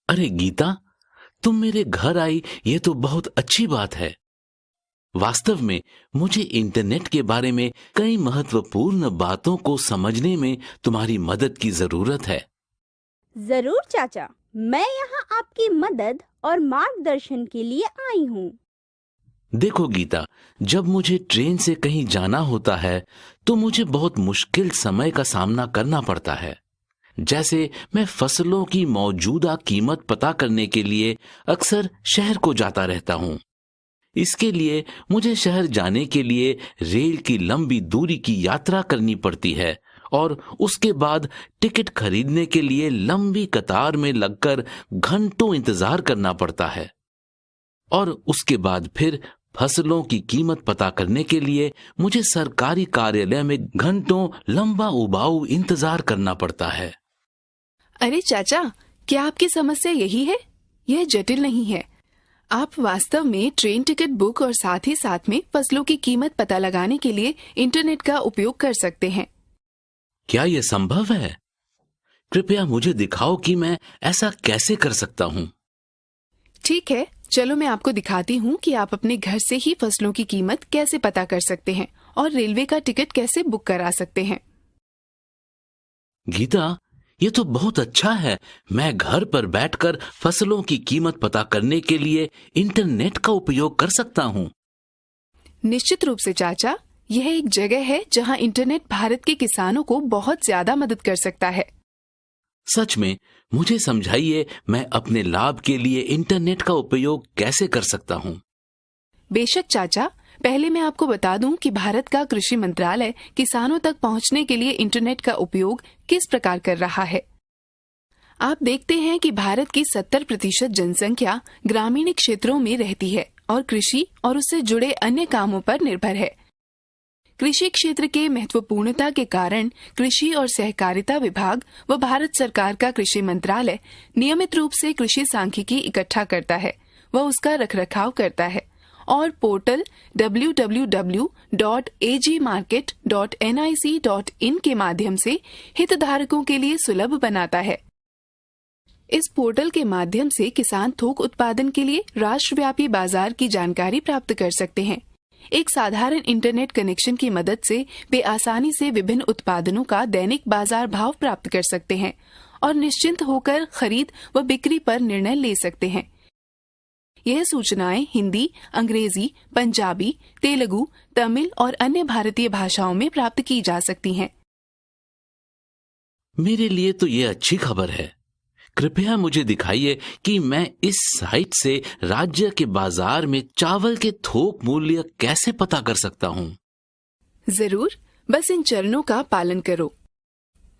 अरे गीता, तुम मेरे घर आई ये तो बहुत अच्छी बात है। वास्तव में मुझे इंटरनेट के बारे में कई महत्वपूर्ण बातों को समझने में तुम्हारी मदद की जरूरत है। जरूर चाचा, मैं यहाँ आपकी मदद और मार्गदर्शन के लिए आई हूँ। देखो गीता, जब मुझे ट्रेन से कहीं जाना होता है तो मुझे बहुत मुश्किल समय का सामना करना पड़ता है। जैसे मैं फसलों की मौजूदा कीमत पता करने के लिए अक्सर शहर को जाता रहता हूँ। इसके लिए मुझे शहर जाने के लिए रेल की लंबी दूरी की यात्रा करनी पड़ती है और उसके बाद टिकट खरीदने के लिए लंबी कतार में लगकर घंटों इंतजार करना पड़ता है। और उसके बाद फिर फसलों की कीमत पता करने के लिए मुझे सरकारी कार्यालय में घंटों लंबा उबाऊ इंतजार करना पड़ता है। अरे चाचा, क्या आपकी समस्या यही है? यह जटिल नहीं है। आप वास्तव में ट्रेन टिकट बुक और साथ ही साथ में फसलों की कीमत पता लगाने के लिए इंटरनेट का उपयोग कर सकते हैं। क्या यह संभव है? कृपया मुझे दिखाओ कि मैं ऐसा कैसे कर सकता हूँ। ठीक है, चलो मैं आपको दिखाती हूँ कि आप अपने घर से ही फसलों की कीमत कैसे पता कर सकते हैं और रेलवे का टिकट कैसे बुक करा सकते हैं। गीता, ये तो बहुत अच्छा है। मैं घर पर बैठकर फसलों की कीमत पता करने के लिए इंटरनेट का उपयोग कर सकता हूँ। निश्चित रूप से चाचा, यह एक जगह है जहाँ इंटरनेट भारत के किसानों को बहुत ज्यादा मदद कर सकता है। सच में, मुझे समझाइए, मैं अपने लाभ के लिए इंटरनेट का उपयोग कैसे कर सकता हूँ। बेशक चाचा, पहले मैं आपको बता दूं कि भारत का कृषि मंत्रालय किसानों तक पहुंचने के लिए इंटरनेट का उपयोग किस प्रकार कर रहा है। आप देखते हैं कि भारत की 70% जनसंख्या ग्रामीण क्षेत्रों में रहती है और कृषि और उससे जुड़े अन्य कामों पर निर्भर है। कृषि क्षेत्र के महत्वपूर्णता के कारण कृषि और सहकारिता विभाग व भारत सरकार का कृषि मंत्रालय नियमित रूप से कृषि सांख्यिकी इकट्ठा करता है व उसका रखरखाव करता है और पोर्टल www.agmarket.nic.in के माध्यम से हितधारकों के लिए सुलभ बनाता है। इस पोर्टल के माध्यम से किसान थोक उत्पादन के लिए राष्ट्रव्यापी बाजार की जानकारी प्राप्त कर सकते हैं। एक साधारण इंटरनेट कनेक्शन की मदद से वे आसानी से विभिन्न उत्पादनों का दैनिक बाजार भाव प्राप्त कर सकते हैं और निश्चिंत होकर खरीद व बिक्री पर निर्णय ले सकते हैं। यह सूचनाएं हिंदी, अंग्रेजी, पंजाबी, तेलुगु, तमिल और अन्य भारतीय भाषाओं में प्राप्त की जा सकती हैं। मेरे लिए तो ये अच्छी खबर है। कृपया मुझे दिखाइए कि मैं इस साइट से राज्य के बाजार में चावल के थोक मूल्य कैसे पता कर सकता हूँ। जरूर, बस इन चरणों का पालन करो।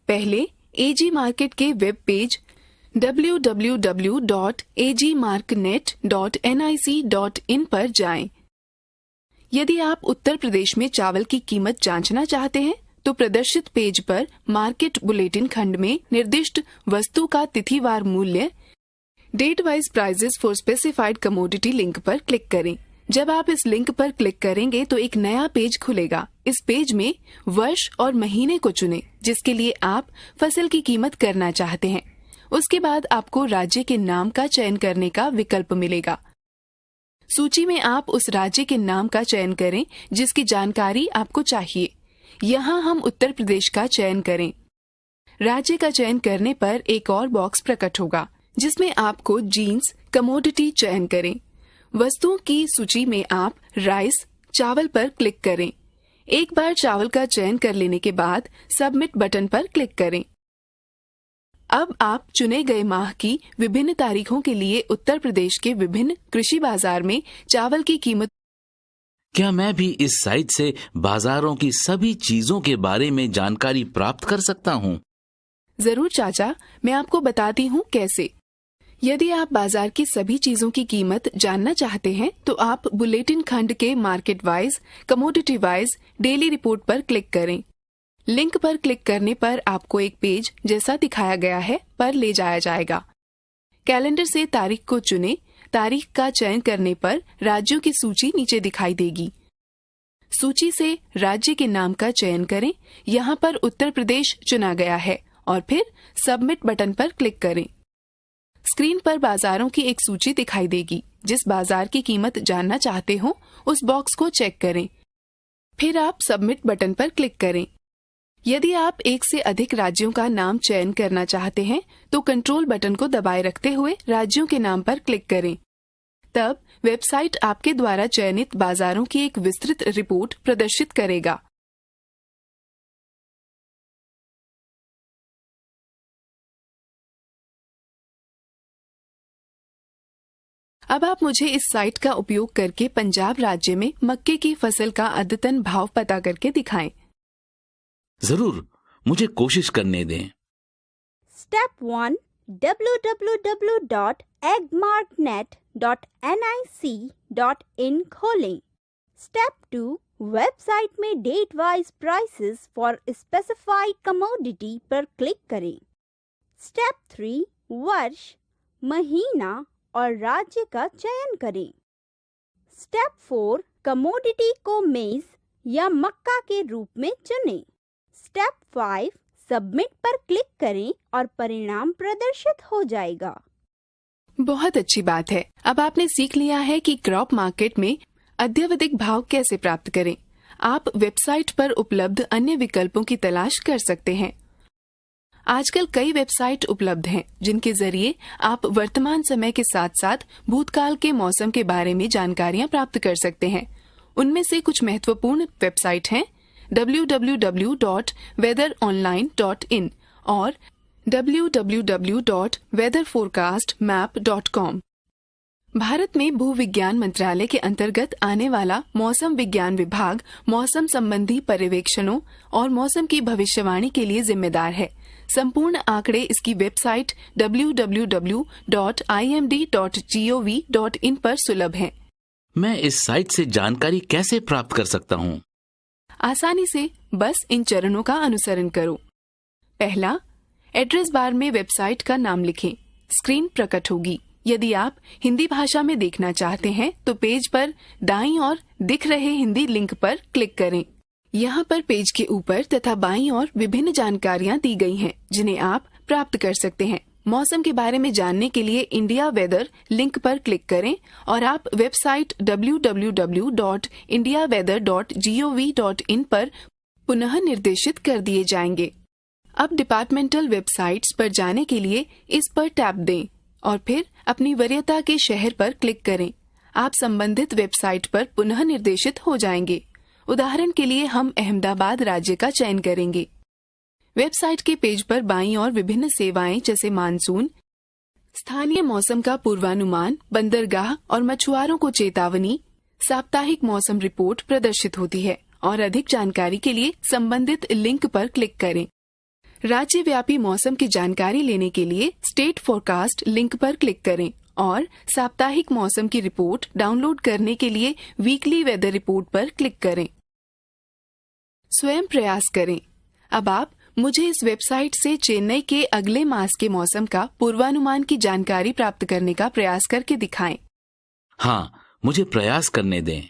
पहले एजी मार्केट के वेब पेज www.agmarknet.nic.in पर जाएं। यदि आप उत्तर प्रदेश में चावल की कीमत जांचना चाहते हैं तो प्रदर्शित पेज पर मार्केट बुलेटिन खंड में निर्दिष्ट वस्तु का तिथिवार मूल्य date wise prices for specified commodity link पर क्लिक करें। जब आप इस लिंक पर क्लिक करेंगे तो एक नया पेज खुलेगा। इस पेज में वर्ष और महीने को चुनें जिसके लिए आप फसल की कीमत करना चाहते हैं। उसके बाद आपको राज्य के नाम का चयन करने का विकल्प मिलेगा। सूची में आप उस राज्य के नाम का चयन करें जिसकी जानकारी आपको चाहिए। यहाँ हम उत्तर प्रदेश का चयन करें। राज्य का चयन करने पर एक और बॉक्स प्रकट होगा जिसमें आपको जीन्स कमोडिटी चयन करें। वस्तुओं की सूची में आप राइस चावल पर क्लिक करें। एक बार चावल का चयन कर लेने के बाद सबमिट बटन पर क्लिक करें। अब आप चुने गए माह की विभिन्न तारीखों के लिए उत्तर प्रदेश के विभिन्न कृषि बाजार में चावल की कीमत। क्या मैं भी इस साइट से बाजारों की सभी चीजों के बारे में जानकारी प्राप्त कर सकता हूँ? जरूर चाचा, मैं आपको बताती हूँ कैसे। यदि आप बाजार की सभी चीजों की कीमत जानना चाहते हैं तो आप बुलेटिन खंड के market wise, commodity wise, daily report पर क्लिक करें। लिंक पर क्लिक करने पर आपको एक पेज जैसा दिखाया गया है पर ले जाया जाएगा। कैलेंडर से तारीख को चुनें। तारीख का चयन करने पर राज्यों की सूची नीचे दिखाई देगी। सूची से राज्य के नाम का चयन करें। यहाँ पर उत्तर प्रदेश चुना गया है और फिर सबमिट बटन पर क्लिक करें। स्क्रीन पर बाजारों की एक सूची दिखाई देगी। जिस बाजार की कीमत जानना चाहते हो उस बॉक्स को चेक करें। फिर आप सबमिट बटन पर क्लिक करें। यदि आप एक से अधिक राज्यों का नाम चयन करना चाहते हैं तो कंट्रोल बटन को दबाए रखते हुए राज्यों के नाम पर क्लिक करें। तब वेबसाइट आपके द्वारा चयनित बाजारों की एक विस्तृत रिपोर्ट प्रदर्शित करेगा। अब आप मुझे इस साइट का उपयोग करके पंजाब राज्य में मक्के की फसल का अद्यतन भाव पता करके दिखाएं। जरूर, मुझे कोशिश करने दें। स्टेप 1 www.agmarknet.nic.in खोलें। स्टेप 2 वेबसाइट में date wise prices for specified commodity पर क्लिक करें। स्टेप 3 वर्ष, महीना और राज्य का चयन करें। स्टेप 4 कमोडिटी को मेज या मक्का के रूप में चुनें। स्टेप 5 सबमिट पर क्लिक करें और परिणाम प्रदर्शित हो जाएगा। बहुत अच्छी बात है। अब आपने सीख लिया है कि क्रॉप मार्केट में अद्यावधिक भाव कैसे प्राप्त करें। आप वेबसाइट पर उपलब्ध अन्य विकल्पों की तलाश कर सकते हैं। आजकल कई वेबसाइट उपलब्ध हैं जिनके जरिए आप वर्तमान समय के साथ साथ भूतकाल के मौसम के बारे में जानकारियां प्राप्त कर सकते हैं। उनमें से कुछ महत्वपूर्ण वेबसाइट हैं www.weatheronline.in और www.weatherforecastmap.com। भारत में भूविज्ञान मंत्रालय के अंतर्गत आने वाला मौसम विज्ञान विभाग मौसम संबंधी पर्यवेक्षणों और मौसम की भविष्यवाणी के लिए जिम्मेदार है। संपूर्ण आंकड़े इसकी वेबसाइट www.imd.gov.in पर सुलभ हैं। मैं इस साइट से जानकारी कैसे प्राप्त कर सकता हूँ? आसानी से बस इन चरणों का अनुसरण करो। पहला, एड्रेस बार में वेबसाइट का नाम लिखें। स्क्रीन प्रकट होगी। यदि आप हिंदी भाषा में देखना चाहते हैं तो पेज पर दाईं ओर दिख रहे हिंदी लिंक पर क्लिक करें। यहाँ पर पेज के ऊपर तथा बाईं ओर विभिन्न जानकारियाँ दी गई हैं जिन्हें आप प्राप्त कर सकते हैं। मौसम के बारे में जानने के लिए इंडिया वेदर लिंक पर क्लिक करें और आप वेबसाइट www.indiaweather.gov.in पर पुनः निर्देशित कर दिए जाएंगे। अब डिपार्टमेंटल वेबसाइट्स पर जाने के लिए इस पर टैप दें और फिर अपनी वरीयता के शहर पर क्लिक करें। आप संबंधित वेबसाइट पर पुनः निर्देशित हो जाएंगे। उदाहरण के लिए हम अहमदाबाद राज्य का चयन करेंगे। वेबसाइट के पेज पर बाईं ओर विभिन्न सेवाएं जैसे मानसून, स्थानीय मौसम का पूर्वानुमान, बंदरगाह और मछुआरों को चेतावनी, साप्ताहिक मौसम रिपोर्ट प्रदर्शित होती है और अधिक जानकारी के लिए संबंधित लिंक पर क्लिक करें। राज्य व्यापी मौसम की जानकारी लेने के लिए स्टेट फोरकास्ट लिंक पर क्लिक करें और साप्ताहिक मौसम की रिपोर्ट डाउनलोड करने के लिए वीकली वेदर रिपोर्ट पर क्लिक करें। स्वयं प्रयास करें। अब आप मुझे इस वेबसाइट से चेन्नई के अगले मास के मौसम का पूर्वानुमान की जानकारी प्राप्त करने का प्रयास करके दिखाएं। हाँ, मुझे प्रयास करने दें।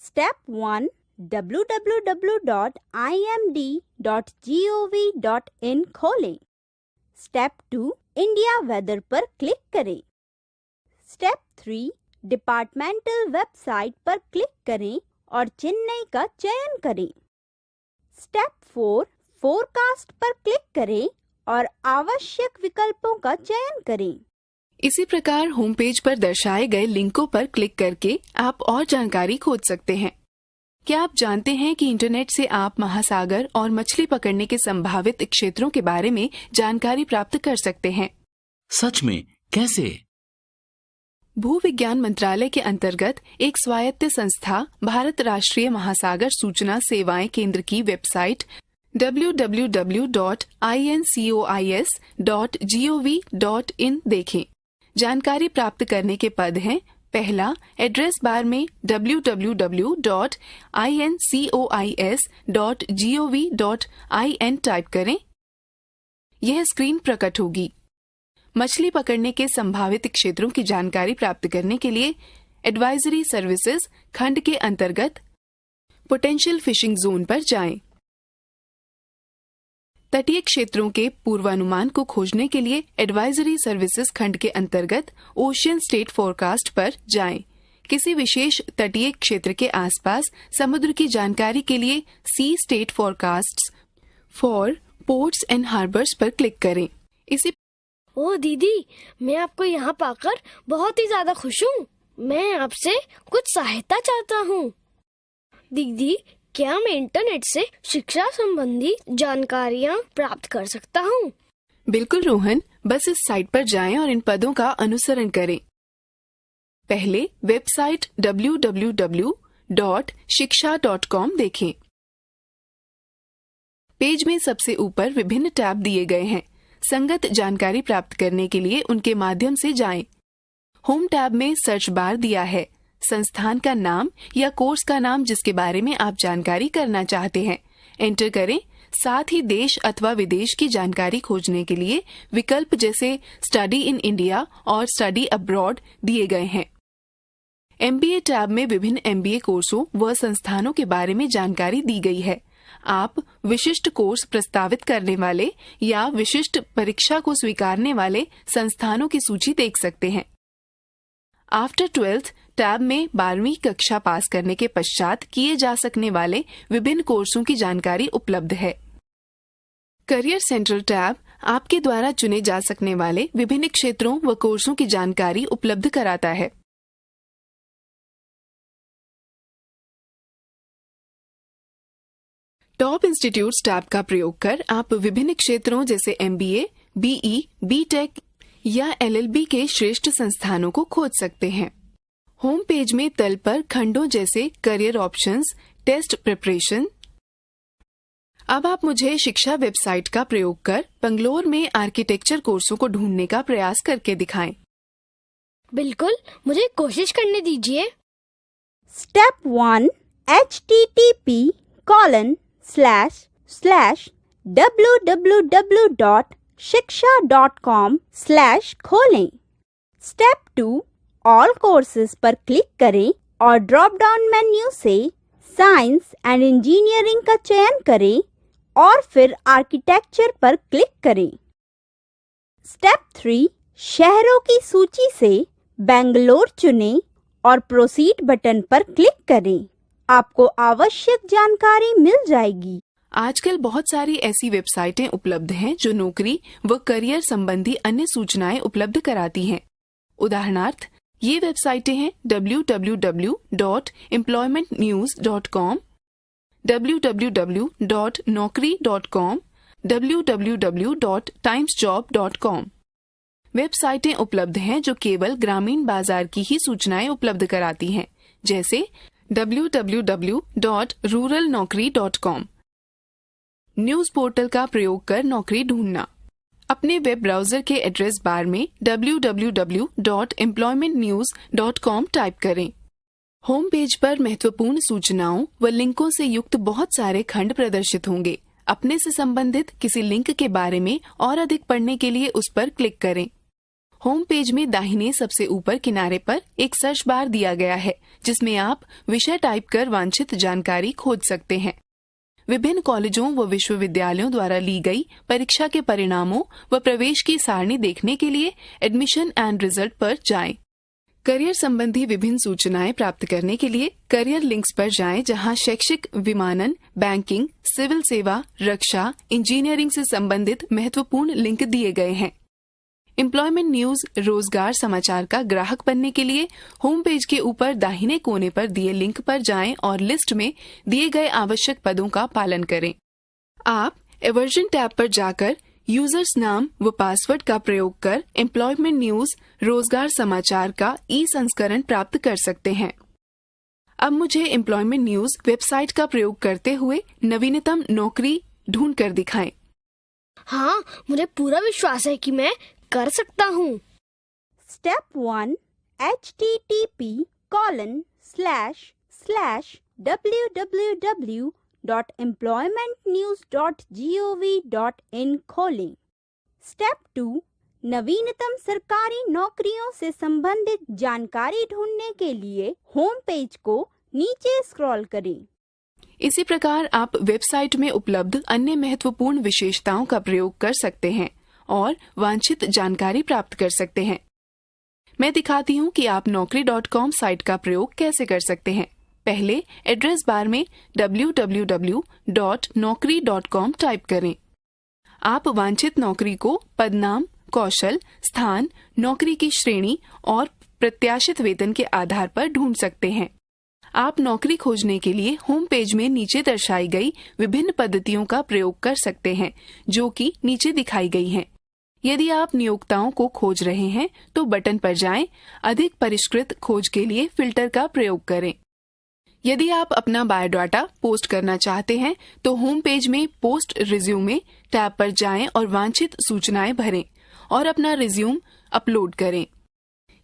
स्टेप 1 www.imd.gov.in खोलें। स्टेप 2 इंडिया वेदर पर क्लिक करें। स्टेप 3 डिपार्टमेंटल वेबसाइट पर क्लिक करें और चेन्नई का चयन करें। स्टेप 4 फोरकास्ट पर क्लिक करें और आवश्यक विकल्पों का चयन करें। इसी प्रकार होम पेज पर दर्शाए गए लिंकों पर क्लिक करके आप और जानकारी खोज सकते हैं। क्या आप जानते हैं कि इंटरनेट से आप महासागर और मछली पकड़ने के संभावित क्षेत्रों के बारे में जानकारी प्राप्त कर सकते हैं? सच में? कैसे? भूविज्ञान मंत्रालय के अंतर्गत एक स्वायत्त संस्था भारत राष्ट्रीय महासागर सूचना सेवाएं केंद्र की वेबसाइट www.incois.gov.in देखें। जानकारी प्राप्त करने के पद हैं। पहला, एड्रेस बार में www.incois.gov.in टाइप करें। यह स्क्रीन प्रकट होगी। मछली पकड़ने के संभावित क्षेत्रों की जानकारी प्राप्त करने के लिए एडवाइजरी सर्विसेज खंड के अंतर्गत पोटेंशियल फिशिंग जोन पर जाएं। तटीय क्षेत्रों के पूर्वानुमान को खोजने के लिए एडवाइजरी सर्विसेज खंड के अंतर्गत ओशियन स्टेट फोरकास्ट पर जाएं। किसी विशेष तटीय क्षेत्र के आसपास समुद्र की जानकारी के लिए sea state forecasts for ports and harbours पर क्लिक करें। इसी ओ दीदी, मैं आपको यहाँ पाकर बहुत ही ज्यादा खुश हूँ। मैं आपसे कुछ सहायता चाहता हूँ। दीदी, क्या मैं इंटरनेट से शिक्षा संबंधी जानकारियाँ प्राप्त कर सकता हूँ? बिल्कुल रोहन, बस इस साइट पर जाएं और इन पदों का अनुसरण करें। पहले वेबसाइट www.shiksha.com देखें। पेज में सबसे ऊपर विभिन्न टैब दिए गए हैं। संगत जानकारी प्राप्त करने के लिए उनके माध्यम से जाएं। होम टैब में सर्च बार दिया है। संस्थान का नाम या कोर्स का नाम जिसके बारे में आप जानकारी करना चाहते हैं एंटर करें। साथ ही देश अथवा विदेश की जानकारी खोजने के लिए विकल्प जैसे स्टडी इन इंडिया और स्टडी अब्रॉड दिए गए हैं। MBA टैब में विभिन्न MBA कोर्सों व संस्थानों के बारे में जानकारी दी गई है। आप विशिष्ट कोर्स प्रस्तावित करने वाले या विशिष्ट परीक्षा को स्वीकारने वाले संस्थानों की सूची देख सकते हैं। आफ्टर 12th टैब में 12वीं कक्षा पास करने के पश्चात किए जा सकने वाले विभिन्न कोर्सों की जानकारी उपलब्ध है। करियर सेंट्रल टैब आपके द्वारा चुने जा सकने वाले विभिन्न क्षेत्रों व कोर्सों की जानकारी उपलब्ध कराता है। टॉप इंस्टीट्यूट्स टैब का प्रयोग कर आप विभिन्न क्षेत्रों जैसे MBA, BE, BTech या LLB के श्रेष्ठ संस्थानों को खोज सकते हैं। होम पेज में तल पर खंडों जैसे करियर ऑप्शंस, टेस्ट प्रिपरेशन। अब आप मुझे शिक्षा वेबसाइट का प्रयोग कर बंगलोर में आर्किटेक्चर कोर्सों को ढूंढने का प्रयास करके दिखाएं। बिल्कुल, मुझे कोशिश करने दीजिए। Step 1 http://www.shiksha.com/खोलें। Step 2 ऑल कोर्सेज पर क्लिक करें और ड्रॉप डाउन मेन्यू से साइंस एंड इंजीनियरिंग का चयन करें और फिर आर्किटेक्चर पर क्लिक करें। स्टेप 3 शहरों की सूची से बेंगलोर चुनें और प्रोसीड बटन पर क्लिक करें। आपको आवश्यक जानकारी मिल जाएगी। आजकल बहुत सारी ऐसी वेबसाइटें उपलब्ध हैं जो नौकरी व करियर संबंधी अन्य सूचनाएं उपलब्ध कराती हैं। उदाहरणार्थ, ये वेबसाइटें हैं www.employmentnews.com, www.naukri.com, www.timesjob.com। वेबसाइटें उपलब्ध हैं जो केवल ग्रामीण बाजार की ही सूचनाएं उपलब्ध कराती हैं, जैसे www.ruralnaukri.com। न्यूज पोर्टल का प्रयोग कर नौकरी ढूंढना। अपने वेब ब्राउजर के एड्रेस बार में www.employmentnews.com टाइप करें। होम पेज पर महत्वपूर्ण सूचनाओं व लिंकों से युक्त बहुत सारे खंड प्रदर्शित होंगे। अपने से संबंधित किसी लिंक के बारे में और अधिक पढ़ने के लिए उस पर क्लिक करें। होम पेज में दाहिने सबसे ऊपर किनारे पर एक सर्च बार दिया गया है, जिसमें आप विषय टाइप कर वांछित जानकारी खोज सकते हैं। विभिन्न कॉलेजों व विश्वविद्यालयों द्वारा ली गई परीक्षा के परिणामों व प्रवेश की सारणी देखने के लिए एडमिशन एंड रिजल्ट पर जाएं। करियर संबंधी विभिन्न सूचनाएं प्राप्त करने के लिए करियर लिंक्स पर जाएं, जहां शैक्षिक, विमानन, बैंकिंग, सिविल सेवा, रक्षा, इंजीनियरिंग से संबंधित महत्वपूर्ण लिंक दिए गए हैं। एम्प्लॉयमेंट न्यूज रोजगार समाचार का ग्राहक बनने के लिए होम पेज के ऊपर दाहिने कोने पर दिए लिंक पर जाएं और लिस्ट में दिए गए आवश्यक पदों का पालन करें। आप एवर्जन टैब पर जाकर यूजर्स नाम व पासवर्ड का प्रयोग कर एम्प्लॉयमेंट न्यूज रोजगार समाचार का संस्करण प्राप्त कर सकते हैं। अब मुझे एम्प्लॉयमेंट न्यूज वेबसाइट का प्रयोग करते हुए नवीनतम नौकरी ढूंढ कर दिखाएं। हाँ, मुझे पूरा विश्वास है कि मैं कर सकता हूँ। स्टेप 1 http://www.employmentnews.gov.in खोलें। स्टेप 2 नवीनतम सरकारी नौकरियों से संबंधित जानकारी ढूंढने के लिए होम पेज को नीचे स्क्रॉल करें। इसी प्रकार आप वेबसाइट में उपलब्ध अन्य महत्वपूर्ण विशेषताओं का प्रयोग कर सकते हैं और वांछित जानकारी प्राप्त कर सकते हैं। मैं दिखाती हूँ कि आप naukri.com साइट का प्रयोग कैसे कर सकते हैं। पहले एड्रेस बार में www.naukri.com टाइप करें। आप वांछित नौकरी को पदनाम, कौशल, स्थान, नौकरी की श्रेणी और प्रत्याशित वेतन के आधार पर ढूंढ सकते हैं। आप नौकरी खोजने के लिए होम पेज में नीचे दर्शाई गई विभिन्न पद्धतियों का प्रयोग कर सकते हैं, जो कि नीचे दिखाई गई हैं। यदि आप नियोक्ताओं को खोज रहे हैं तो बटन पर जाएं, अधिक परिष्कृत खोज के लिए फिल्टर का प्रयोग करें। यदि आप अपना बायोडाटा पोस्ट करना चाहते हैं तो होम पेज में पोस्ट रिज्यूमे टैब पर जाएं और वांछित सूचनाएं भरें और अपना रिज्यूम अपलोड करें।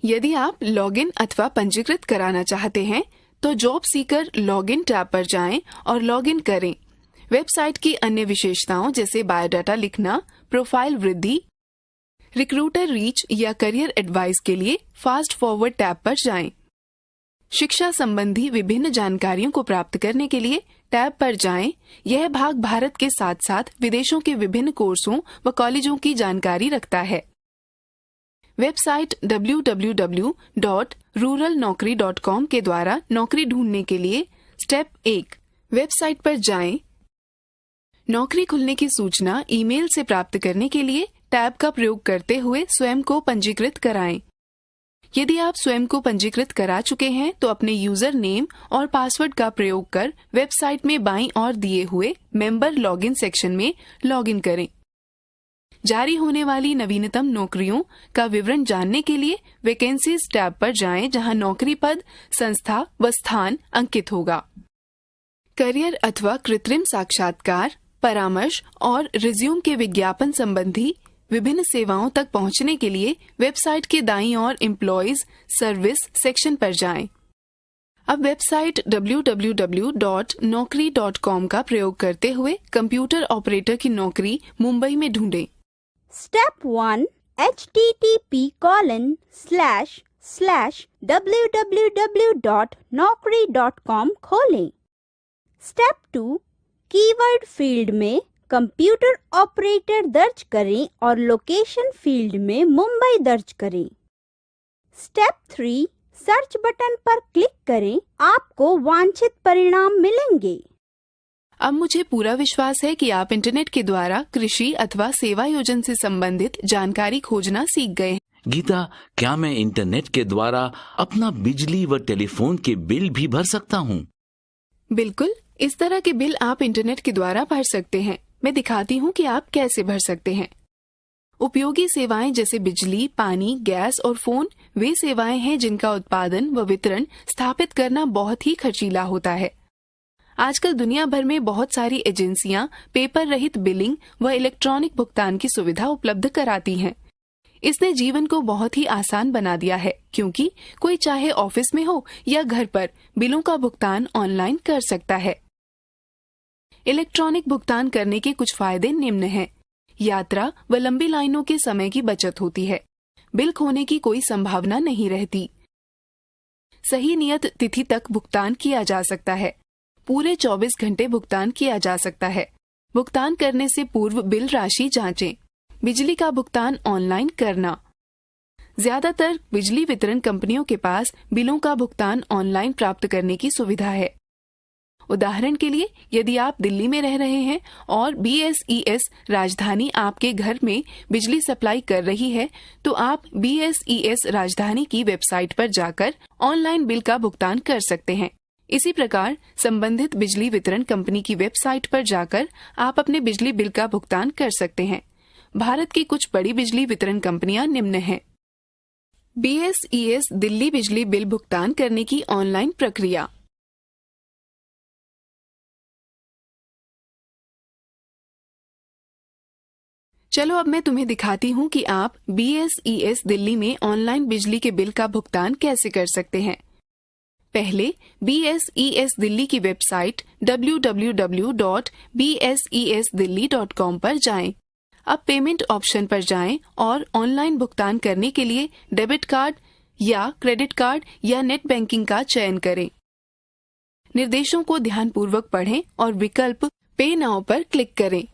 यदि आप लॉगिन अथवा पंजीकृत कराना चाहते हैं तो जॉब सीकर लॉगिन टैब पर जाएं और लॉगिन करें। वेबसाइट की अन्य विशेषताओं जैसे बायोडाटा लिखना, प्रोफाइल वृद्धि, रिक्रूटर रीच या करियर एडवाइस के लिए फास्ट फॉरवर्ड टैब पर जाएं। शिक्षा संबंधी विभिन्न जानकारियों को प्राप्त करने के लिए टैब पर जाएं। यह भाग भारत के साथ साथ विदेशों के विभिन्न कोर्सों व कॉलेजों की जानकारी रखता है। वेबसाइट www.ruralnaukri.com के द्वारा नौकरी ढूंढने के लिए स्टेप 1, वेबसाइट पर जाएं। नौकरी खुलने की सूचना ईमेल से प्राप्त करने के लिए टैब का प्रयोग करते हुए स्वयं को पंजीकृत कराएं। यदि आप स्वयं को पंजीकृत करा चुके हैं तो अपने यूजर नेम और पासवर्ड का प्रयोग कर वेबसाइट में बाईं ओर दिए हुए मेंबर लॉगिन सेक्शन में लॉगिन करें। जारी होने वाली नवीनतम नौकरियों का विवरण जानने के लिए वैकेंसीज टैब पर जाएं, जहां नौकरी पद, संस्था व स्थान अंकित होगा। करियर अथवा कृत्रिम साक्षात्कार, परामर्श और रिज्यूम के विज्ञापन संबंधी विभिन्न सेवाओं तक पहुंचने के लिए वेबसाइट के दाईं ओर एम्प्लॉइज सर्विस सेक्शन पर जाएं। अब वेबसाइट www.naukri.com का प्रयोग करते हुए कंप्यूटर ऑपरेटर की नौकरी मुंबई में ढूंढें। Step 1, http://www.naukri.com खोलें। Step 2, कीवर्ड फील्ड में कंप्यूटर ऑपरेटर दर्ज करें और लोकेशन फील्ड में मुंबई दर्ज करें। स्टेप 3, सर्च बटन पर क्लिक करें, आपको वांछित परिणाम मिलेंगे। अब मुझे पूरा विश्वास है कि आप इंटरनेट के द्वारा कृषि अथवा सेवा योजन से संबंधित जानकारी खोजना सीख गए हैं। गीता, क्या मैं इंटरनेट के द्वारा अपना बिजली व टेलीफोन के बिल भी भर सकता हूँ? बिल्कुल, इस तरह के बिल आप इंटरनेट के द्वारा भर सकते हैं। मैं दिखाती हूँ कि आप कैसे भर सकते हैं। उपयोगी सेवाएं जैसे बिजली, पानी, गैस और फोन वे सेवाएं हैं जिनका उत्पादन व वितरण स्थापित करना बहुत ही खर्चीला होता है। आजकल दुनिया भर में बहुत सारी एजेंसियां पेपर रहित बिलिंग व इलेक्ट्रॉनिक भुगतान की सुविधा उपलब्ध कराती हैं। इसने जीवन को बहुत ही आसान बना दिया है, क्योंकि कोई चाहे ऑफिस में हो या घर पर बिलों का भुगतान ऑनलाइन कर सकता है। इलेक्ट्रॉनिक भुगतान करने के कुछ फायदे निम्न हैं। यात्रा व लंबी लाइनों के समय की बचत होती है। बिल खोने की कोई संभावना नहीं रहती। सही नियत तिथि तक भुगतान किया जा सकता है। पूरे 24 घंटे भुगतान किया जा सकता है। भुगतान करने से पूर्व बिल राशि जांचें। बिजली का भुगतान ऑनलाइन करना। ज्यादातर बिजली वितरण कंपनियों के पास बिलों का भुगतान ऑनलाइन प्राप्त करने की सुविधा है। उदाहरण के लिए, यदि आप दिल्ली में रह रहे हैं और BSES राजधानी आपके घर में बिजली सप्लाई कर रही है, तो आप BSES राजधानी की वेबसाइट पर जाकर ऑनलाइन बिल का भुगतान कर सकते हैं। इसी प्रकार संबंधित बिजली वितरण कंपनी की वेबसाइट पर जाकर आप अपने बिजली बिल का भुगतान कर सकते हैं। भारत की कुछ बड़ी बिजली वितरण कंपनियां निम्न हैं। BSES दिल्ली बिजली बिल भुगतान करने की ऑनलाइन प्रक्रिया। चलो अब मैं तुम्हें दिखाती हूँ कि आप BSES दिल्ली में ऑनलाइन बिजली के बिल का भुगतान कैसे कर सकते हैं। पहले BSES दिल्ली की वेबसाइट www.bsesdelhi.com पर जाएं। अब पेमेंट ऑप्शन पर जाएं और ऑनलाइन भुगतान करने के लिए डेबिट कार्ड या क्रेडिट कार्ड या नेट बैंकिंग का चयन करें। निर्देशों को ध्यानपूर्वक पढ़ें और विकल्प पे नाउ पर क्लिक करें।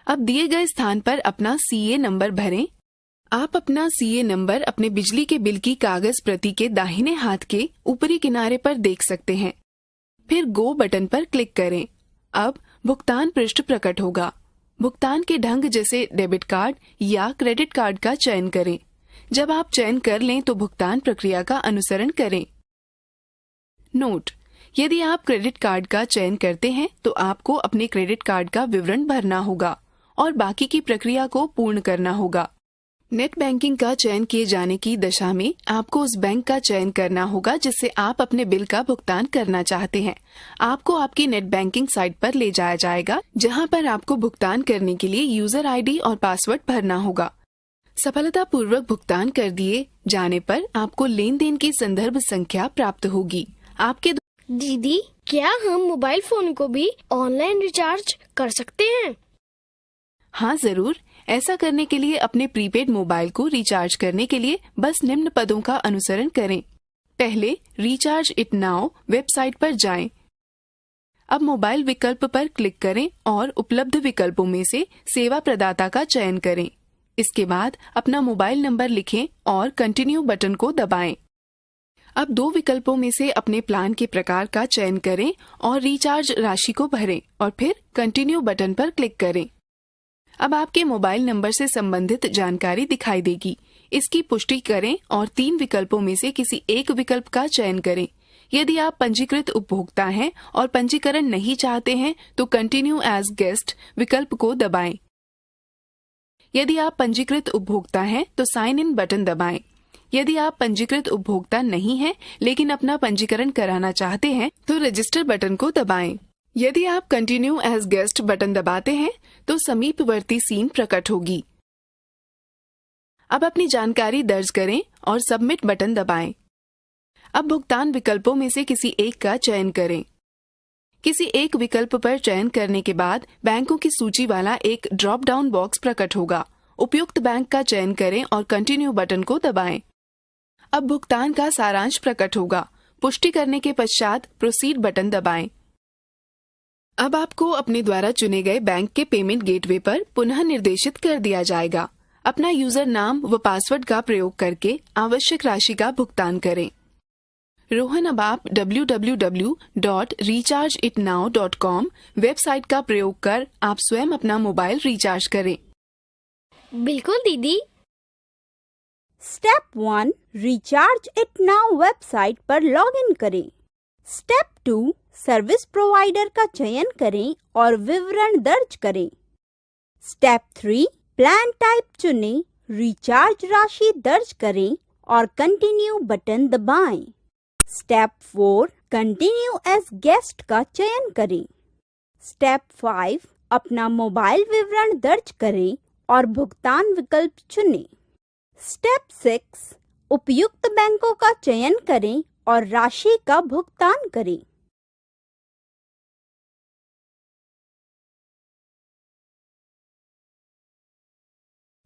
अब दिए गए स्थान पर अपना CA नंबर भरें। आप अपना CA नंबर अपने बिजली के बिल की कागज प्रति के दाहिने हाथ के ऊपरी किनारे पर देख सकते हैं। फिर गो बटन पर क्लिक करें। अब भुगतान पृष्ठ प्रकट होगा। भुगतान के ढंग जैसे डेबिट कार्ड या क्रेडिट कार्ड का चयन करें। जब आप चयन कर लें तो भुगतान प्रक्रिया का अनुसरण करें। नोट: यदि आप क्रेडिट कार्ड का चयन करते हैं तो आपको अपने क्रेडिट कार्ड का विवरण भरना होगा और बाकी की प्रक्रिया को पूर्ण करना होगा। नेट बैंकिंग का चयन किए जाने की दशा में आपको उस बैंक का चयन करना होगा जिससे आप अपने बिल का भुगतान करना चाहते हैं। आपको आपकी नेट बैंकिंग साइट पर ले जाया जाएगा, जहां पर आपको भुगतान करने के लिए यूजर ID और पासवर्ड भरना होगा। सफलतापूर्वक भुगतान कर दिए जाने पर आपको लेन देन की संदर्भ संख्या प्राप्त होगी। आपके दीदी, क्या हम मोबाइल फोन को भी ऑनलाइन रिचार्ज कर सकते हैं? हाँ जरूर। ऐसा करने के लिए अपने प्रीपेड मोबाइल को रिचार्ज करने के लिए बस निम्न पदों का अनुसरण करें। पहले रिचार्ज इट नाउ वेबसाइट पर जाएं। अब मोबाइल विकल्प पर क्लिक करें और उपलब्ध विकल्पों में से सेवा प्रदाता का चयन करें। इसके बाद अपना मोबाइल नंबर लिखें और कंटिन्यू बटन को दबाएं। अब दो विकल्पों में से अपने प्लान के प्रकार का चयन करें और रिचार्ज राशि को भरें और फिर कंटिन्यू बटन पर क्लिक करें। अब आपके मोबाइल नंबर से संबंधित जानकारी दिखाई देगी। इसकी पुष्टि करें और 3 विकल्पों में से किसी एक विकल्प का चयन करें। यदि आप पंजीकृत उपभोक्ता हैं और पंजीकरण नहीं चाहते हैं तो कंटिन्यू एज गेस्ट विकल्प को दबाएं। यदि आप पंजीकृत उपभोक्ता हैं तो साइन इन बटन दबाएं। यदि आप पंजीकृत उपभोक्ता नहीं हैं लेकिन अपना पंजीकरण कराना चाहते हैं तो रजिस्टर बटन को दबाएं। यदि आप कंटिन्यू एज गेस्ट बटन दबाते हैं तो समीपवर्ती सीन प्रकट होगी। अब अपनी जानकारी दर्ज करें और सबमिट बटन दबाएं। अब भुगतान विकल्पों में से किसी एक का चयन करें। किसी एक विकल्प पर चयन करने के बाद बैंकों की सूची वाला एक ड्रॉप डाउन बॉक्स प्रकट होगा। उपयुक्त बैंक का चयन करें और कंटिन्यू बटन को दबाएं। अब भुगतान का सारांश प्रकट होगा। पुष्टि करने के पश्चात प्रोसीड बटन दबाएं। अब आपको अपने द्वारा चुने गए बैंक के पेमेंट गेटवे पर पुनः निर्देशित कर दिया जाएगा। अपना यूजर नाम व पासवर्ड का प्रयोग करके आवश्यक राशि का भुगतान करें। रोहन, अब आप www.rechargeitnow.com वेबसाइट का प्रयोग कर आप स्वयं अपना मोबाइल रिचार्ज करें। बिल्कुल दीदी। Step 1, recharge it now website पर लॉगिन करें। स्टेप 2, सर्विस प्रोवाइडर का चयन करें और विवरण दर्ज करें। स्टेप 3, प्लान टाइप चुनें, रिचार्ज राशि दर्ज करें और कंटिन्यू बटन दबाएं। स्टेप 4, कंटिन्यू एज गेस्ट का चयन करें। स्टेप 5, अपना मोबाइल विवरण दर्ज करें और भुगतान विकल्प चुनें। स्टेप 6, उपयुक्त बैंकों का चयन करें और राशि का भुगतान करें।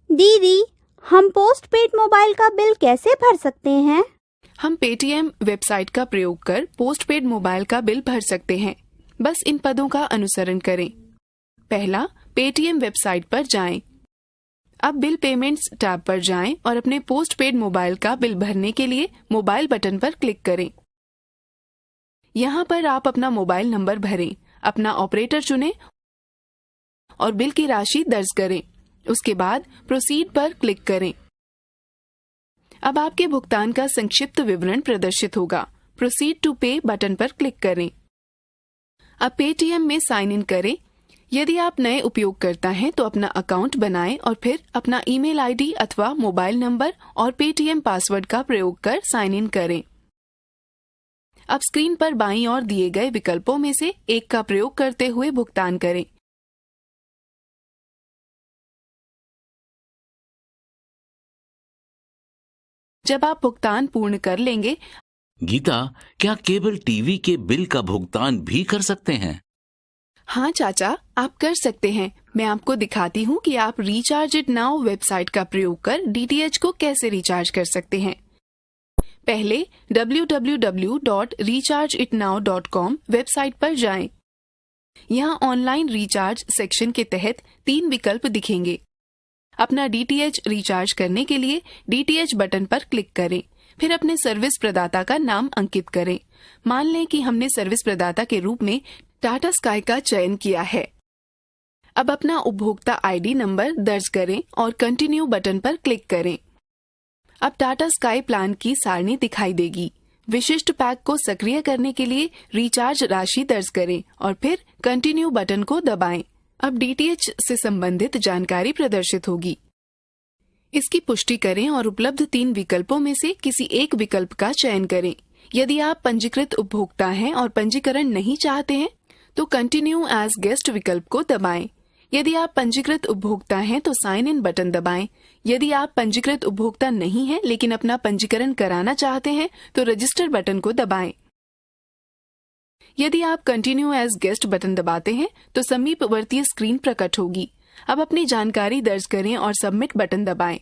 दीदी, हम पोस्ट पेड मोबाइल का बिल कैसे भर सकते हैं? हम पेटीएम वेबसाइट का प्रयोग कर पोस्ट पेड मोबाइल का बिल भर सकते हैं। बस इन पदों का अनुसरण करें। पहला, पेटीएम वेबसाइट पर जाएं। अब बिल पेमेंट्स टैब पर जाएं और अपने पोस्ट पेड मोबाइल का बिल भरने के लिए मोबाइल बटन पर क्लिक करें। यहाँ पर आप अपना मोबाइल नंबर भरें, अपना ऑपरेटर चुनें और बिल की राशि दर्ज करें। उसके बाद प्रोसीड पर क्लिक करें। अब आपके भुगतान का संक्षिप्त विवरण प्रदर्शित होगा। प्रोसीड टू पे बटन पर क्लिक करें। अब पेटीएम में साइन इन करें। यदि आप नए उपयोगकर्ता हैं तो अपना अकाउंट बनाएं और फिर अपना ईमेल आईडी अथवा मोबाइल नंबर और पेटीएम पासवर्ड का प्रयोग कर साइन इन करें। अब स्क्रीन पर बाईं ओर दिए गए विकल्पों में से एक का प्रयोग करते हुए भुगतान करें। जब आप भुगतान पूर्ण कर लेंगे। गीता, क्या केबल टीवी के बिल का भुगतान भी कर सकते हैं? हाँ चाचा, आप कर सकते हैं। मैं आपको दिखाती हूँ कि आप रिचार्ज इट नाउ वेबसाइट का प्रयोग कर डीटीएच को कैसे रिचार्ज कर सकते हैं। पहले www.rechargeitnow.com वेबसाइट पर जाएं। यहाँ ऑनलाइन रिचार्ज सेक्शन के तहत 3 विकल्प दिखेंगे। अपना DTH रिचार्ज करने के लिए DTH बटन पर क्लिक करें, फिर अपने सर्विस प्रदाता का नाम अंकित करें। मान लें कि हमने सर्विस प्रदाता के रूप में टाटा स्काई का चयन किया है। अब अपना उपभोक्ता ID नंबर दर्ज करें और कंटिन्यू बटन पर क्लिक करें। अब टाटा स्काई प्लान की सारणी दिखाई देगी। विशिष्ट पैक को सक्रिय करने के लिए रिचार्ज राशि दर्ज करें और फिर कंटिन्यू बटन को दबाएं। अब DTH से संबंधित जानकारी प्रदर्शित होगी। इसकी पुष्टि करें और उपलब्ध 3 विकल्पों में से किसी एक विकल्प का चयन करें। यदि आप पंजीकृत उपभोक्ता हैं और पंजीकरण नहीं चाहते हैं तो कंटिन्यू एज गेस्ट विकल्प को दबाएं। यदि आप पंजीकृत उपभोक्ता हैं तो साइन इन बटन दबाएं। यदि आप पंजीकृत उपभोक्ता नहीं हैं लेकिन अपना पंजीकरण कराना चाहते हैं तो रजिस्टर बटन को दबाएं। यदि आप कंटिन्यू एज गेस्ट बटन दबाते हैं तो समीपवर्तीय स्क्रीन प्रकट होगी। अब अपनी जानकारी दर्ज करें और सबमिट बटन दबाएं।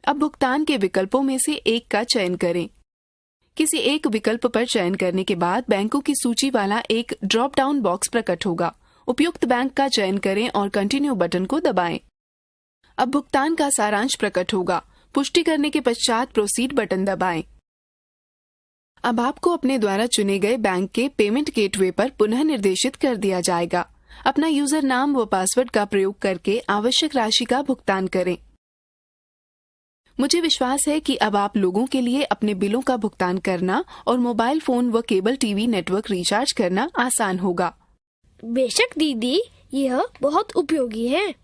अब भुगतान के विकल्पों में से एक का चयन करें। किसी एक विकल्प पर चयन करने के बाद बैंकों की सूची वाला एक ड्रॉप डाउन बॉक्स प्रकट होगा। उपयुक्त बैंक का चयन करें और कंटिन्यू बटन को दबाएं। अब भुगतान का सारांश प्रकट होगा। पुष्टि करने के पश्चात प्रोसीड बटन दबाएं। अब आपको अपने द्वारा चुने गए बैंक के पेमेंट गेटवे पर पुनः निर्देशित कर दिया जाएगा। अपना यूजर नाम व पासवर्ड का प्रयोग करके आवश्यक राशि का भुगतान करें। मुझे विश्वास है कि अब आप लोगों के लिए अपने बिलों का भुगतान करना और मोबाइल फोन व केबल टीवी नेटवर्क रिचार्ज करना आसान होगा। बेशक दीदी, यह बहुत उपयोगी है।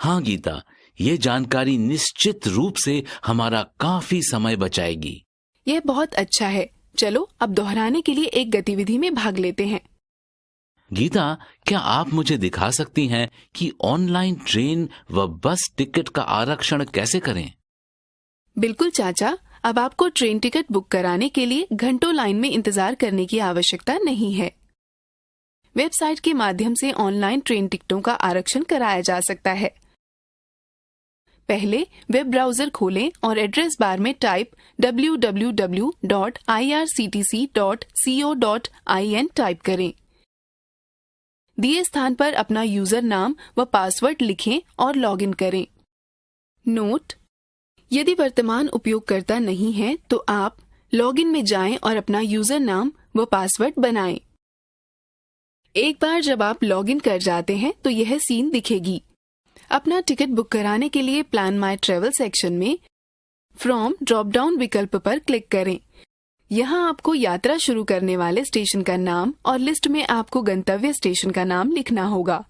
हाँ गीता, ये जानकारी निश्चित रूप से हमारा काफी समय बचाएगी। यह बहुत अच्छा है। चलो अब दोहराने के लिए एक गतिविधि में भाग लेते हैं। गीता, क्या आप मुझे दिखा सकती हैं कि ऑनलाइन ट्रेन व बस टिकट का आरक्षण कैसे करें? बिल्कुल चाचा, अब आपको ट्रेन टिकट बुक कराने के लिए घंटों लाइन में इंतजार करने की आवश्यकता नहीं है। वेबसाइट के माध्यम से ऑनलाइन ट्रेन टिकटों का आरक्षण कराया जा सकता है। पहले वेब ब्राउजर खोलें और एड्रेस बार में टाइप www.irctc.co.in टाइप करें। दिए स्थान पर अपना यूजर नाम व पासवर्ड लिखें और लॉगिन करें। नोट: यदि वर्तमान उपयोगकर्ता नहीं है तो आप लॉगिन में जाएं और अपना यूजर नाम व पासवर्ड बनाएं। एक बार जब आप लॉगिन कर जाते हैं तो यह सीन दिखेगी। अपना टिकट बुक कराने के लिए प्लान माई ट्रेवल सेक्शन में फ्रॉम ड्रॉप डाउन विकल्प पर क्लिक करें। यहाँ आपको यात्रा शुरू करने वाले स्टेशन का नाम और लिस्ट में आपको गंतव्य स्टेशन का नाम लिखना होगा।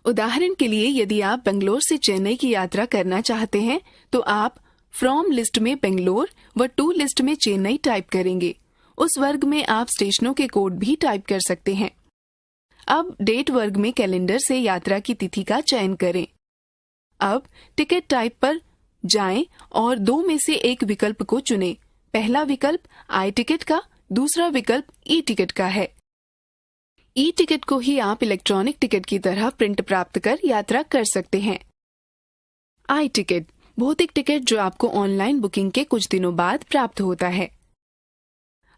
उदाहरण के लिए यदि आप बेंगलोर से चेन्नई की यात्रा करना चाहते हैं तो आप फ्रॉम लिस्ट में बेंगलोर व टू लिस्ट में चेन्नई टाइप करेंगे। उस वर्ग में आप स्टेशनों के कोड भी टाइप कर सकते हैं। अब डेट वर्ग में कैलेंडर से यात्रा की तिथि का चयन करें। अब टिकट टाइप पर जाएं और 2 में से एक विकल्प को चुनें। पहला विकल्प आई टिकट का, दूसरा विकल्प ई टिकट का है। ई टिकट को ही आप इलेक्ट्रॉनिक टिकट की तरह प्रिंट प्राप्त कर यात्रा कर सकते हैं। आई टिकट भौतिक टिकट जो आपको ऑनलाइन बुकिंग के कुछ दिनों बाद प्राप्त होता है।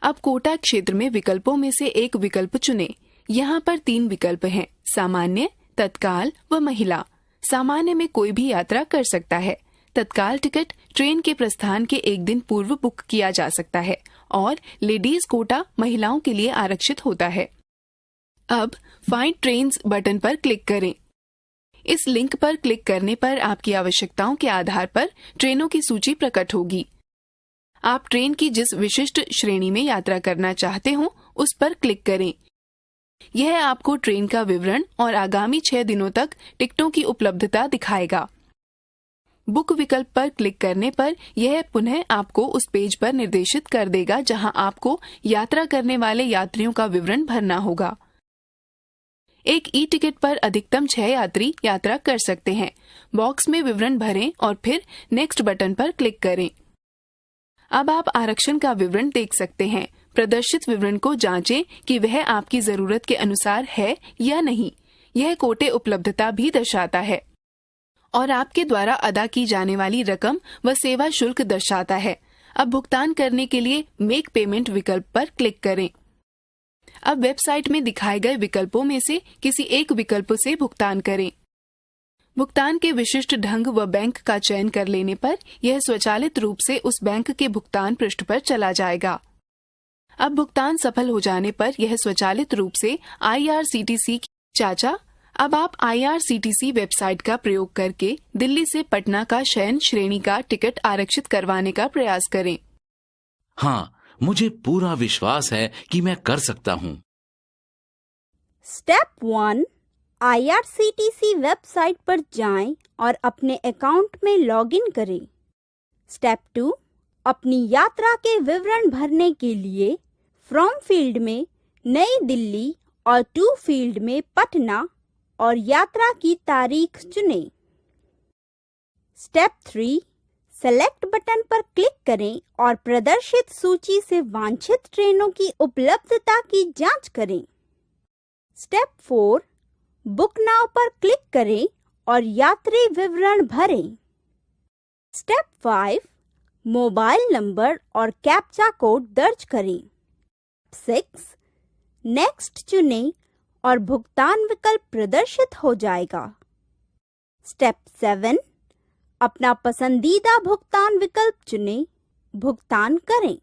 अब कोटा क्षेत्र में विकल्पों में से एक विकल्प चुनें। यहाँ पर 3 विकल्प हैं: सामान्य, तत्काल व महिला। सामान्य में कोई भी यात्रा कर सकता है। तत्काल टिकट ट्रेन के प्रस्थान के 1 दिन पूर्व बुक किया जा सकता है और लेडीज कोटा महिलाओं के लिए आरक्षित होता है। अब फाइंड ट्रेन्स बटन पर क्लिक करें। इस लिंक पर क्लिक करने पर आपकी आवश्यकताओं के आधार पर ट्रेनों की सूची प्रकट होगी। आप ट्रेन की जिस विशिष्ट श्रेणी में यात्रा करना चाहते हो उस पर क्लिक करें। यह आपको ट्रेन का विवरण और आगामी 6 दिनों तक टिकटों की उपलब्धता दिखाएगा। बुक विकल्प पर क्लिक करने पर यह पुनः आपको उस पेज पर निर्देशित कर देगा जहां आपको यात्रा करने वाले यात्रियों का विवरण भरना होगा। एक ई टिकट पर अधिकतम 6 यात्री यात्रा कर सकते हैं। बॉक्स में विवरण भरें और फिर नेक्स्ट बटन पर क्लिक करें। अब आप आरक्षण का विवरण देख सकते हैं। प्रदर्शित विवरण को जांचें कि वह आपकी जरूरत के अनुसार है या नहीं। यह कोटे उपलब्धता भी दर्शाता है और आपके द्वारा अदा की जाने वाली रकम व सेवा शुल्क दर्शाता है। अब भुगतान करने के लिए मेक पेमेंट विकल्प पर क्लिक करें। अब वेबसाइट में दिखाए गए विकल्पों में से किसी एक विकल्प से भुगतान करें। भुगतान के विशिष्ट ढंग व बैंक का चयन कर लेने पर यह स्वचालित रूप से उस बैंक के भुगतान पृष्ठ पर चला जाएगा। अब भुगतान सफल हो जाने पर यह स्वचालित रूप से IRCTC चाचा, अब आप IRCTC वेबसाइट का प्रयोग करके दिल्ली से पटना का शयन श्रेणी का टिकट आरक्षित करवाने का प्रयास करें। हाँ, मुझे पूरा विश्वास है कि मैं कर सकता हूँ। स्टेप 1, IRCTC वेबसाइट पर जाएं और अपने अकाउंट में लॉगिन करें। स्टेप 2, अपनी यात्रा के विवरण भरने के लिए फ्रॉम फील्ड में नई दिल्ली और टू फील्ड में पटना और यात्रा की तारीख चुनें। स्टेप 3, सेलेक्ट बटन पर क्लिक करें और प्रदर्शित सूची से वांछित ट्रेनों की उपलब्धता की जांच करें। स्टेप 4, बुक नाउ पर क्लिक करें और यात्री विवरण भरें। स्टेप 5, मोबाइल नंबर और कैप्चा कोड दर्ज करें। 6, नेक्स्ट चुनें और भुगतान विकल्प प्रदर्शित हो जाएगा। स्टेप 7, अपना पसंदीदा भुगतान विकल्प चुनें, भुगतान करें।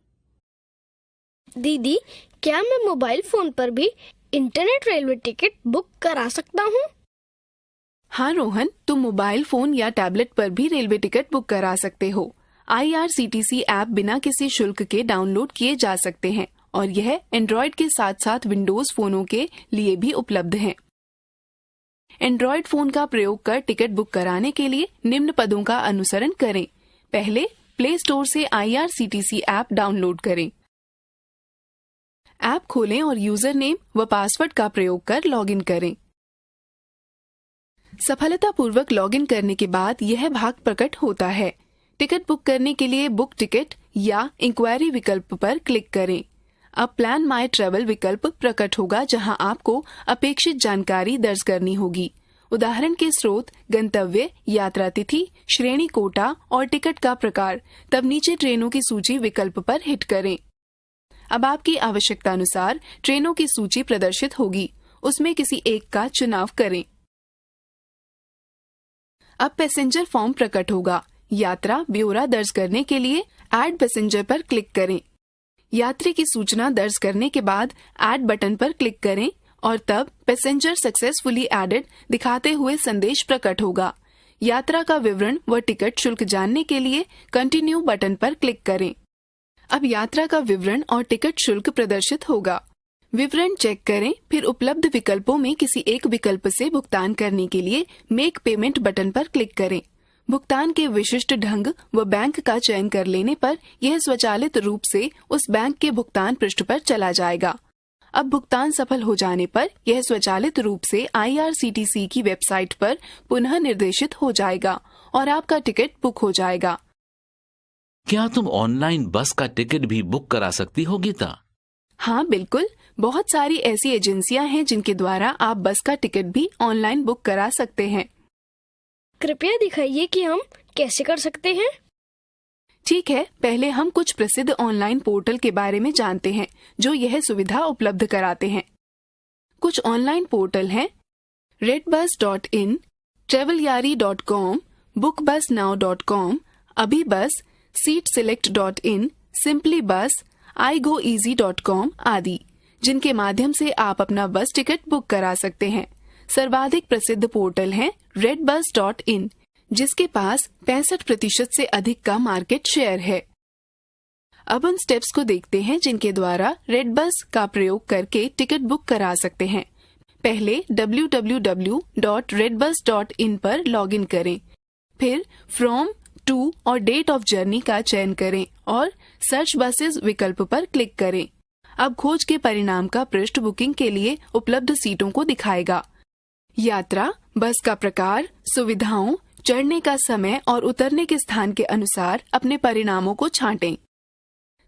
दीदी, क्या मैं मोबाइल फोन पर भी इंटरनेट रेलवे टिकट बुक करा सकता हूँ? हाँ रोहन, तुम मोबाइल फोन या टैबलेट पर भी रेलवे टिकट बुक करा सकते हो। IRCTC ऐप बिना किसी शुल्क के डाउनलोड किए जा सकते हैं और यह एंड्रॉयड के साथ साथ विंडोज फोनों के लिए भी उपलब्ध है। एंड्रॉयड फोन का प्रयोग कर टिकट बुक कराने के लिए निम्न पदों का अनुसरण करें। पहले, प्ले स्टोर से IRCTC ऐप डाउनलोड करें। ऐप खोलें और यूजर नेम व पासवर्ड का प्रयोग कर लॉगिन करें। सफलतापूर्वक लॉगिन करने के बाद यह भाग प्रकट होता है। टिकट बुक करने के लिए बुक टिकट या इंक्वायरी विकल्प पर क्लिक करें। अब प्लान माई ट्रेवल विकल्प प्रकट होगा, जहां आपको अपेक्षित जानकारी दर्ज करनी होगी। उदाहरण के स्रोत, गंतव्य, यात्रा तिथि, श्रेणी कोटा और टिकट का प्रकार। तब नीचे ट्रेनों की सूची विकल्प पर हिट करें। अब आपकी आवश्यकता अनुसार ट्रेनों की सूची प्रदर्शित होगी, उसमें किसी एक का चुनाव करें। अब पैसेंजर फॉर्म प्रकट होगा। यात्रा ब्यौरा दर्ज करने के लिए ऐड पैसेंजर पर क्लिक करें। यात्री की सूचना दर्ज करने के बाद ऐड बटन पर क्लिक करें और तब पैसेंजर सक्सेसफुली एडेड दिखाते हुए संदेश प्रकट होगा। यात्रा का विवरण व टिकट शुल्क जानने के लिए कंटिन्यू बटन पर क्लिक करें। अब यात्रा का विवरण और टिकट शुल्क प्रदर्शित होगा। विवरण चेक करें, फिर उपलब्ध विकल्पों में किसी एक विकल्प से भुगतान करने के लिए मेक पेमेंट बटन पर क्लिक करें। भुगतान के विशिष्ट ढंग व बैंक का चयन कर लेने पर यह स्वचालित रूप से उस बैंक के भुगतान पृष्ठ पर चला जाएगा। अब भुगतान सफल हो जाने पर यह स्वचालित रूप से IRCTC की वेबसाइट पर पुनः निर्देशित हो जाएगा और आपका टिकट बुक हो जाएगा। क्या तुम ऑनलाइन बस का टिकट भी बुक करा सकती हो गीता? हाँ बिल्कुल, बहुत सारी ऐसी एजेंसियां हैं जिनके द्वारा आप बस का टिकट भी ऑनलाइन बुक करा सकते हैं। कृपया दिखाइए कि हम कैसे कर सकते हैं। ठीक है, पहले हम कुछ प्रसिद्ध ऑनलाइन पोर्टल के बारे में जानते हैं जो यह सुविधा उपलब्ध कराते हैं। कुछ ऑनलाइन पोर्टल हैं redbus.in, travelyaari.com, bookbusnow.com, अभीबस, seatselect.in, simplybus, igoeasy.com आदि, जिनके माध्यम से आप अपना बस टिकट बुक करा सकते हैं। सर्वाधिक प्रसिद्ध पोर्टल है redbus.in, जिसके पास 65% से अधिक का मार्केट शेयर है। अब उन स्टेप्स को देखते हैं जिनके द्वारा रेडबस का प्रयोग करके टिकट बुक करा सकते हैं। पहले www.redbus.in पर लॉगिन करें, फिर फ्रॉम, टू और डेट ऑफ जर्नी का चयन करें और सर्च बसेस विकल्प पर क्लिक करें। अब खोज के परिणाम का पृष्ठ बुकिंग के लिए उपलब्ध सीटों को दिखाएगा। यात्रा, बस का प्रकार, सुविधाओं, चढ़ने का समय और उतरने के स्थान के अनुसार अपने परिणामों को छांटें।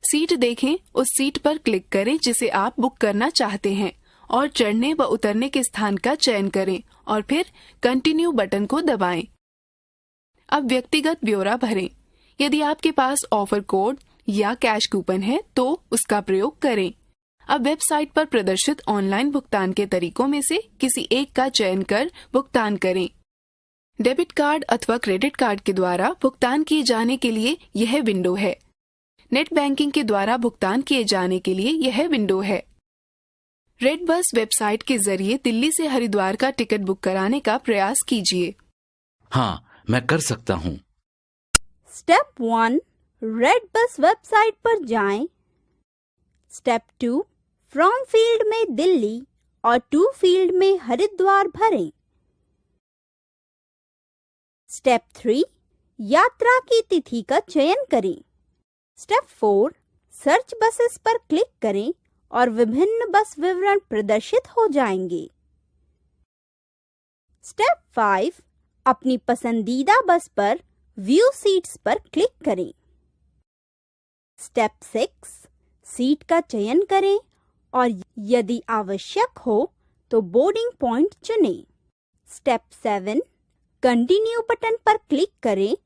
सीट देखें, उस सीट पर क्लिक करें जिसे आप बुक करना चाहते हैं और चढ़ने व उतरने के स्थान का चयन करें और फिर कंटिन्यू बटन को दबाएं। अब व्यक्तिगत ब्यौरा भरें। यदि आपके पास ऑफर कोड या कैश कूपन है तो उसका प्रयोग करें। अब वेबसाइट पर प्रदर्शित ऑनलाइन भुगतान के तरीकों में से किसी एक का चयन कर भुगतान करें। डेबिट कार्ड अथवा क्रेडिट कार्ड के द्वारा भुगतान किए जाने के लिए यह विंडो है। नेट बैंकिंग के द्वारा भुगतान किए जाने के लिए यह विंडो है। रेड बस वेबसाइट के जरिए दिल्ली से हरिद्वार का टिकट बुक कराने का प्रयास कीजिए। हाँ, मैं कर सकता हूँ। स्टेप 1, रेड बस वेबसाइट पर जाएं। स्टेप 2, फ्रॉम फील्ड में दिल्ली और टू फील्ड में हरिद्वार भरें। स्टेप 3, यात्रा की तिथि का चयन करें। स्टेप 4, सर्च बसेस पर क्लिक करें और विभिन्न बस विवरण प्रदर्शित हो जाएंगे। स्टेप 5, अपनी पसंदीदा बस पर व्यू सीट्स पर क्लिक करें। स्टेप 6, सीट का चयन करें और यदि आवश्यक हो तो बोर्डिंग पॉइंट चुनें। स्टेप 7, कंटिन्यू बटन पर क्लिक करें।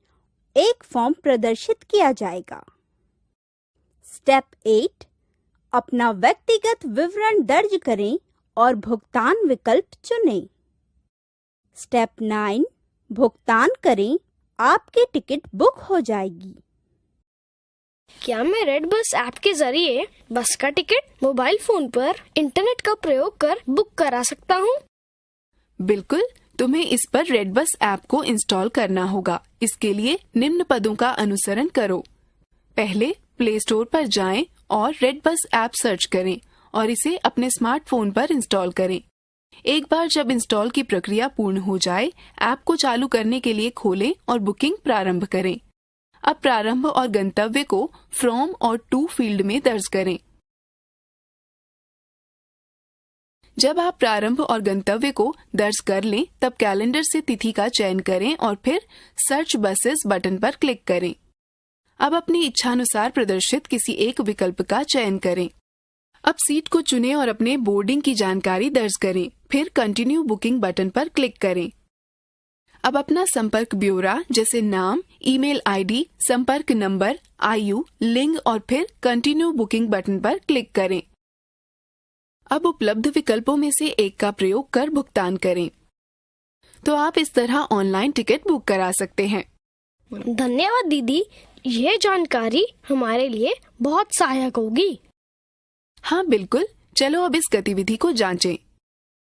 एक फॉर्म प्रदर्शित किया जाएगा। स्टेप 8, अपना व्यक्तिगत विवरण दर्ज करें और भुगतान विकल्प चुनें। स्टेप 9, भुगतान करें, आपकी टिकट बुक हो जाएगी। क्या मैं रेड बस ऐप के जरिए बस का टिकट मोबाइल फोन पर इंटरनेट का प्रयोग कर बुक करा सकता हूँ? बिल्कुल, तुम्हें इस पर रेड बस ऐप को इंस्टॉल करना होगा। इसके लिए निम्न पदों का अनुसरण करो। पहले प्ले स्टोर पर जाएं और रेड बस ऐप सर्च करें और इसे अपने स्मार्टफोन पर इंस्टॉल करें। एक बार जब इंस्टॉल की प्रक्रिया पूर्ण हो जाए, ऐप को चालू करने के लिए खोलें और बुकिंग प्रारंभ करें। अब प्रारंभ और गंतव्य को फ्रॉम और टू फील्ड में दर्ज करें। जब आप प्रारंभ और गंतव्य को दर्ज कर लें, तब कैलेंडर से तिथि का चयन करें और फिर सर्च बसेस बटन पर क्लिक करें। अब अपनी इच्छानुसार प्रदर्शित किसी एक विकल्प का चयन करें। अब सीट को चुनें और अपने बोर्डिंग की जानकारी दर्ज करें। फिर कंटिन्यू बुकिंग बटन पर क्लिक करें। अब अपना संपर्क ब्यौरा जैसे नाम, ईमेल आईडी, संपर्क नंबर, आयु, लिंग और फिर कंटिन्यू बुकिंग बटन पर क्लिक करें। अब उपलब्ध विकल्पों में से एक का प्रयोग कर भुगतान करें। तो आप इस तरह ऑनलाइन टिकट बुक करा सकते हैं। धन्यवाद दीदी, ये जानकारी हमारे लिए बहुत सहायक होगी। हाँ बिल्कुल, चलो अब इस गतिविधि को जांचें।